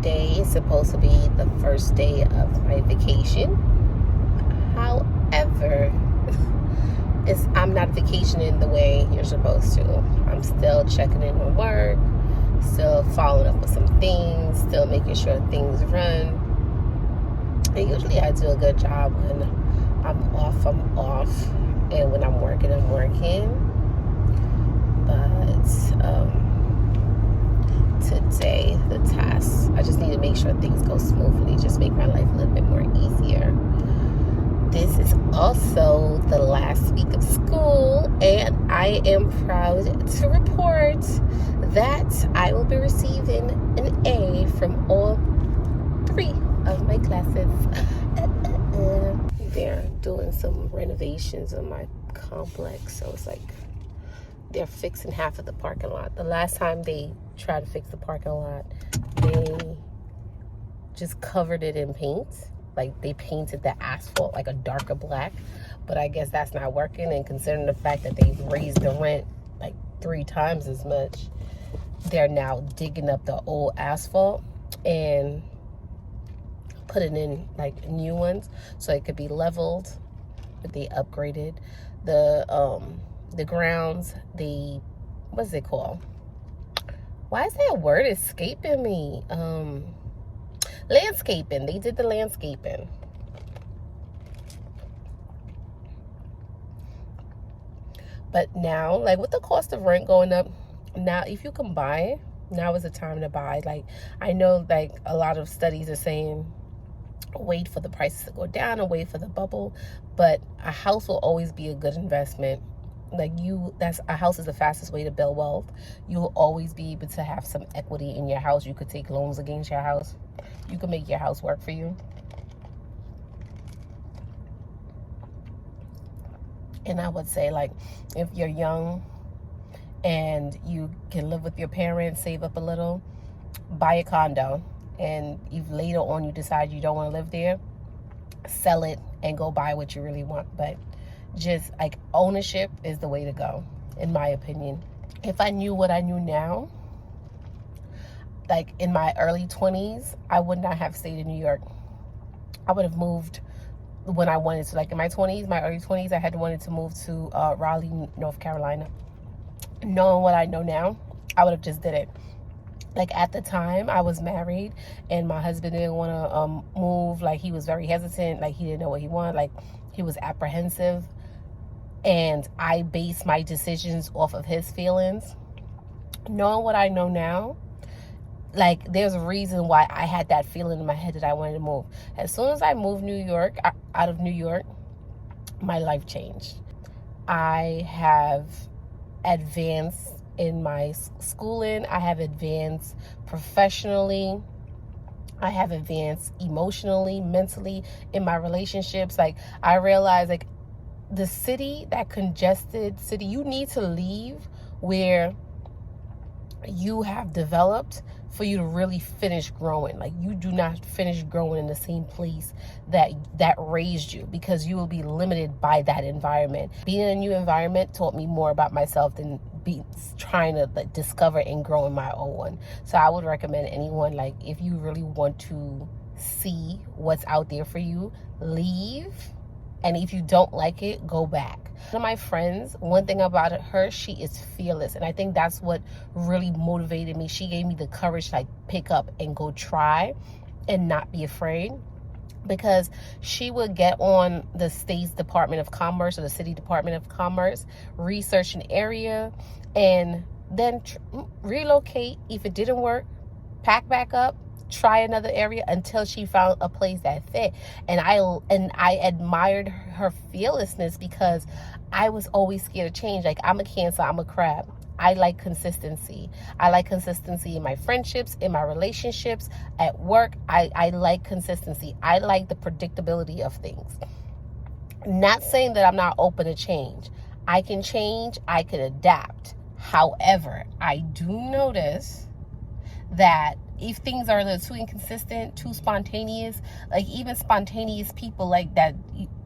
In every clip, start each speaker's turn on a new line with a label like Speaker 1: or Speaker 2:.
Speaker 1: Today is supposed to be the first day of my vacation. However, I'm not vacationing the way you're supposed to. I'm still checking in on work, still following up with some things, still making sure things run. And usually I do a good job when I'm off, and when I'm working, But today, the task, I just need to make sure things go smoothly, just make my life a little bit more easier. This is also the last week of school, and I am proud to report that I will be receiving an A from all 3 of my classes. They're doing some renovations on my complex, so it's like they're fixing half of the parking lot. The last time they tried to fix the parking lot, they just covered it in paint. Like, they painted the asphalt like a darker black, but I guess that's not working. And considering the fact that they've raised the rent like 3 times as much, they're now digging up the old asphalt and putting in like new ones so it could be leveled. But they upgraded the grounds. What's it called? Why is that word escaping me? Landscaping. They did the landscaping. But now, like, with the cost of rent going up, now if you can buy, now is the time to buy. Like, I know like a lot of studies are saying wait for the prices to go down and wait for the bubble, but a house will always be a good investment. Like, a house is the fastest way to build wealth. You'll always be able to have some equity in your house. You could take loans against your house. You can make your house work for you. And I would say, like, if you're young and you can live with your parents, save up a little, buy a condo. And if later on you decide you don't want to live there, sell it and go buy what you really want. But just like, ownership is the way to go, in my opinion. If I knew what I knew now, like in my early 20s, I would not have stayed in New York. I would have moved when I wanted to. Like in my early 20s, I had wanted to move to Raleigh, North Carolina. Knowing what I know now, I would have just did it. Like, at the time, I was married and my husband didn't want to move. Like, he was very hesitant. Like, he didn't know what he wanted. Like, he was apprehensive. And I based my decisions off of his feelings. Knowing what I know now, like, there's a reason why I had that feeling in my head that I wanted to move. As soon as I moved out of New York, my life changed. I have advanced in my schooling. I have advanced professionally. I have advanced emotionally, mentally, in my relationships. Like, I realized, like, the city, that congested city, you need to leave where you have developed for you to really finish growing. Like, you do not finish growing in the same place that raised you, because you will be limited by that environment. Being in a new environment taught me more about myself than trying to like discover and grow in my own one. So I would recommend anyone, like, if you really want to see what's out there for you, leave. And if you don't like it, go back. One of my friends, one thing about her, she is fearless. And I think that's what really motivated me. She gave me the courage to like pick up and go try and not be afraid. Because she would get on the state's Department of Commerce or the city Department of Commerce, research an area, and then relocate. If it didn't work, pack back up, try another area until she found a place that fit. And I admired her fearlessness, because I was always scared of change. Like, I'm a Cancer, I'm a crab. I like consistency. I like consistency in my friendships, in my relationships, at work. I like consistency. I like the predictability of things. Not saying that I'm not open to change. I can change, I can adapt. However, I do notice that if things are a little too inconsistent, too spontaneous, like even spontaneous people like that,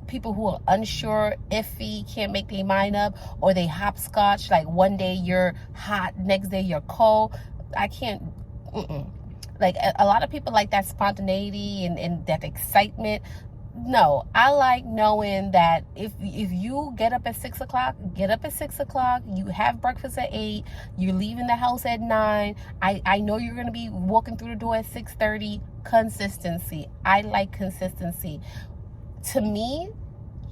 Speaker 1: people who are unsure, iffy, can't make their mind up, or they hopscotch, like one day you're hot, next day you're cold. I can't, Like a lot of people like that spontaneity and that excitement. No, I like knowing that if you get up at 6 o'clock, get up at 6 o'clock. You have breakfast at 8. You're leaving the house at 9. I know you're gonna be walking through the door at 6:30. Consistency. I like consistency. To me,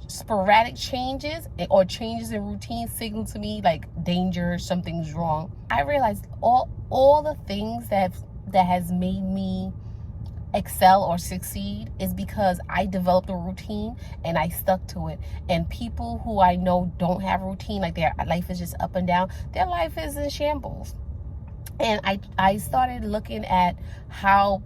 Speaker 1: sporadic changes or changes in routine signal to me like danger, something's wrong. I realized all the things that has made me excel or succeed is because I developed a routine and I stuck to it. And people who I know don't have a routine, like their life is just up and down, their life is in shambles. And I started looking at how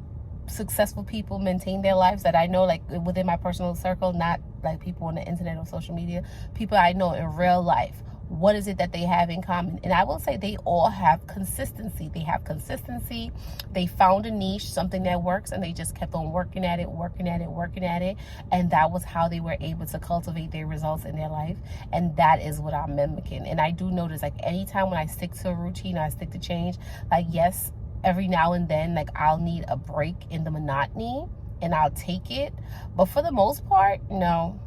Speaker 1: successful people maintain their lives that I know, like within my personal circle, not like people on the internet or social media, people I know in real life. What is it that they have in common? And I will say they all have consistency. They have consistency. They found a niche, something that works, and they just kept on working at it, working at it, working at it. And that was how they were able to cultivate their results in their life. And that is what I'm mimicking. And I do notice, like, anytime when I stick to a routine, I stick to change, like, yes, every now and then, like, I'll need a break in the monotony and I'll take it. But for the most part, no.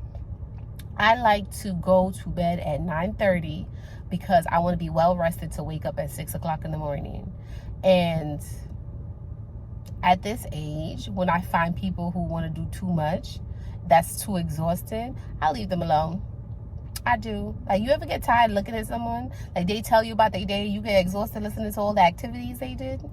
Speaker 1: I like to go to bed at 9:30 because I want to be well rested to wake up at 6 o'clock in the morning. And at this age, when I find people who want to do too much, that's too exhausting, I leave them alone. I do. Like, you ever get tired looking at someone, like they tell you about their day, you get exhausted listening to all the activities they did?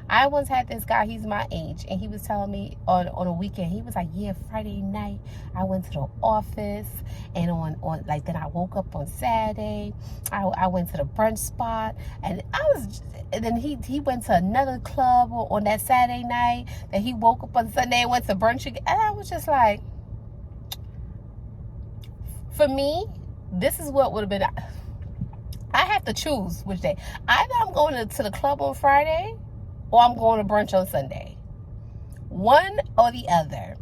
Speaker 1: I once had this guy, he's my age, and he was telling me on a weekend, he was like, yeah, Friday night, I went to the office, and on like, then I woke up on Saturday, I went to the brunch spot, and then he went to another club on that Saturday night, then he woke up on Sunday and went to brunch again, and I was just like, for me, this is what would have been, I have to choose which day. Either I'm going to the club on Friday, or I'm going to brunch on Sunday. One or the other.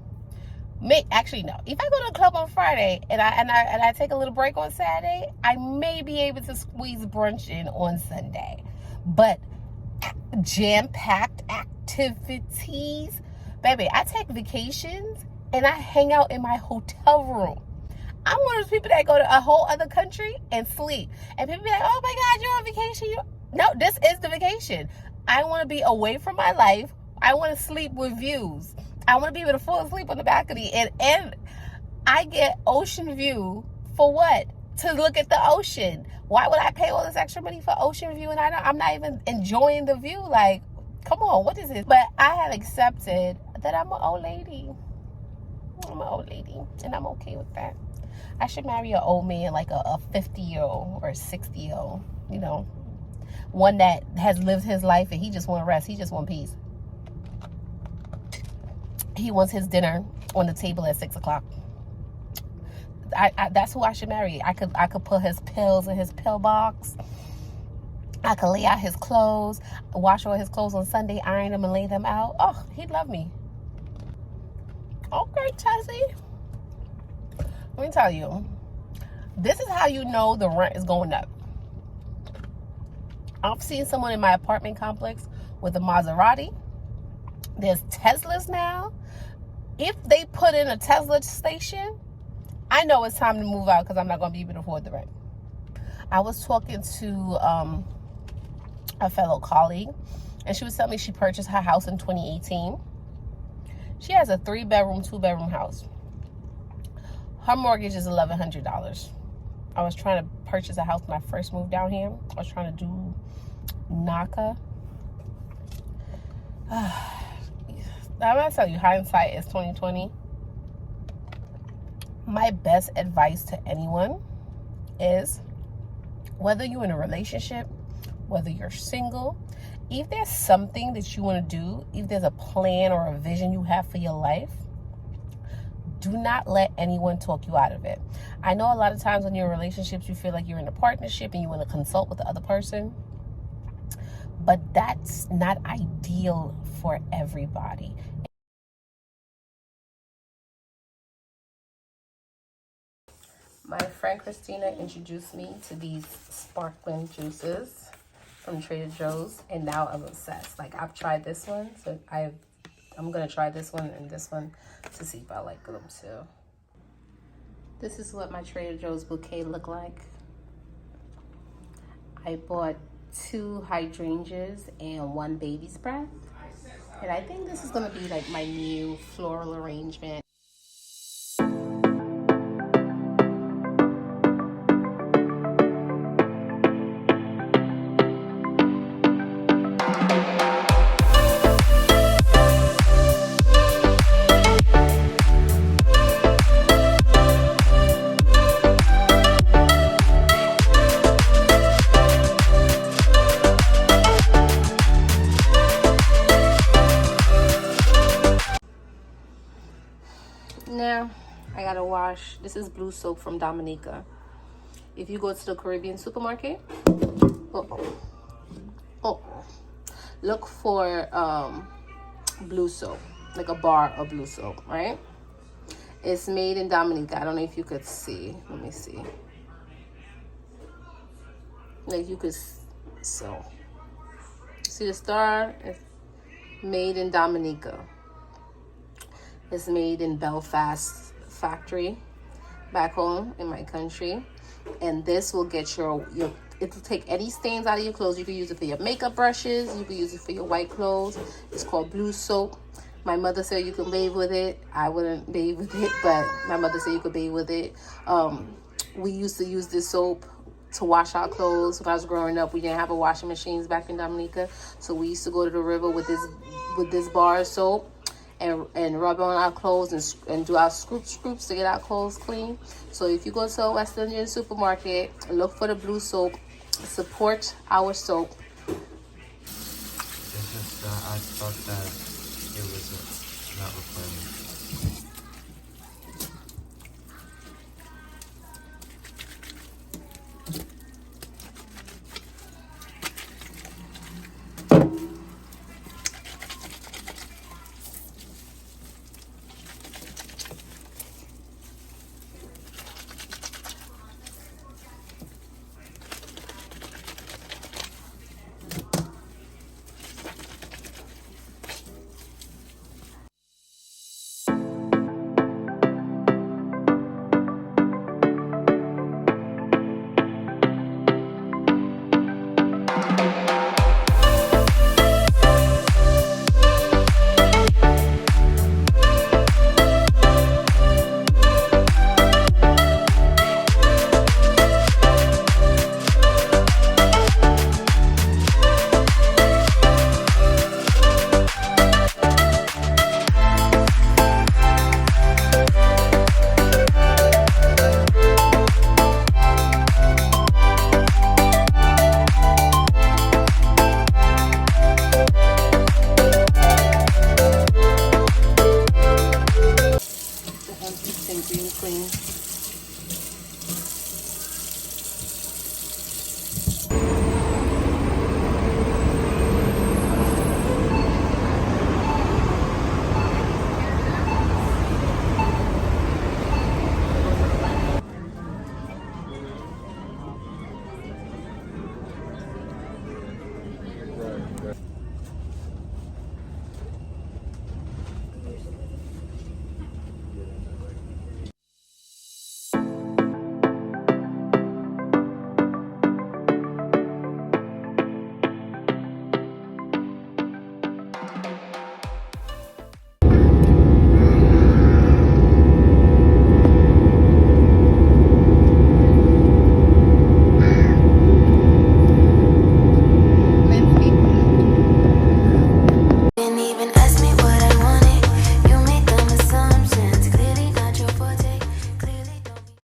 Speaker 1: Actually, no. If I go to the club on Friday and I take a little break on Saturday, I may be able to squeeze brunch in on Sunday. But jam-packed activities, baby, I take vacations and I hang out in my hotel room. I'm one of those people that go to a whole other country and sleep. And people be like, oh my God, you're on vacation. No, this is the vacation. I want to be away from my life. I want to sleep with views. I want to be able to fall asleep on the balcony. And I get ocean view for what? To look at the ocean. Why would I pay all this extra money for ocean view and I'm not even enjoying the view? Like, come on, what is this? But I have accepted that I'm an old lady. I'm an old lady, and I'm okay with that. I should marry an old man, like a 50-year-old or a 60-year-old, you know, one that has lived his life and he just want to rest. He just want peace. He wants his dinner on the table at 6 o'clock. That's who I should marry. I could put his pills in his pill box. I could lay out his clothes, wash all his clothes on Sunday, iron them and lay them out. Oh, he'd love me. Okay, Tessie. Let me tell you, this is how you know the rent is going up. I've seen someone in my apartment complex with a Maserati. There's Teslas now. If they put in a Tesla station, I know it's time to move out because I'm not going to be able to afford the rent. I was talking to a fellow colleague, and she was telling me she purchased her house in 2018. She has a 3-bedroom, 2-bedroom house. Her mortgage is $1,100. I was trying to purchase a house when I first moved down here. I was trying to do NACA. I'm gonna tell you, hindsight is 2020. My best advice to anyone is, whether you're in a relationship, whether you're single, if there's something that you want to do, if there's a plan or a vision you have for your life, do not let anyone talk you out of it. I know a lot of times when you're in relationships, you feel like you're in a partnership and you want to consult with the other person, but that's not ideal for everybody. My friend Christina introduced me to these sparkling juices. from Trader Joe's, and now I'm obsessed. Like, I've tried this one, so I'm gonna try this one and this one to see if I like them too. This is what my Trader Joe's bouquet look like. I bought 2 hydrangeas and 1 baby's breath, and I think this is gonna be like my new floral arrangement. Now, I gotta wash. This is blue soap from Dominica. If you go to the Caribbean supermarket, look for blue soap, like a bar of blue soap, right? It's made in Dominica. I don't know if you could see. Let me see. Like you could, so see the star? It's made in Dominica. It's made in Belfast factory back home in my country. And this will get your it'll take any stains out of your clothes. You can use it for your makeup brushes. You can use it for your white clothes. It's called blue soap. My mother said you can bathe with it. I wouldn't bathe with it, but my mother said you could bathe with it. We used to use this soap to wash our clothes. When I was growing up, we didn't have a washing machines back in Dominica. So we used to go to the river with this bar of soap and rub on our clothes and do our scoops to get our clothes clean. So if you go to a West Indian supermarket, look for the blue soap. Support our soap.
Speaker 2: It's just I thought that it was not recording.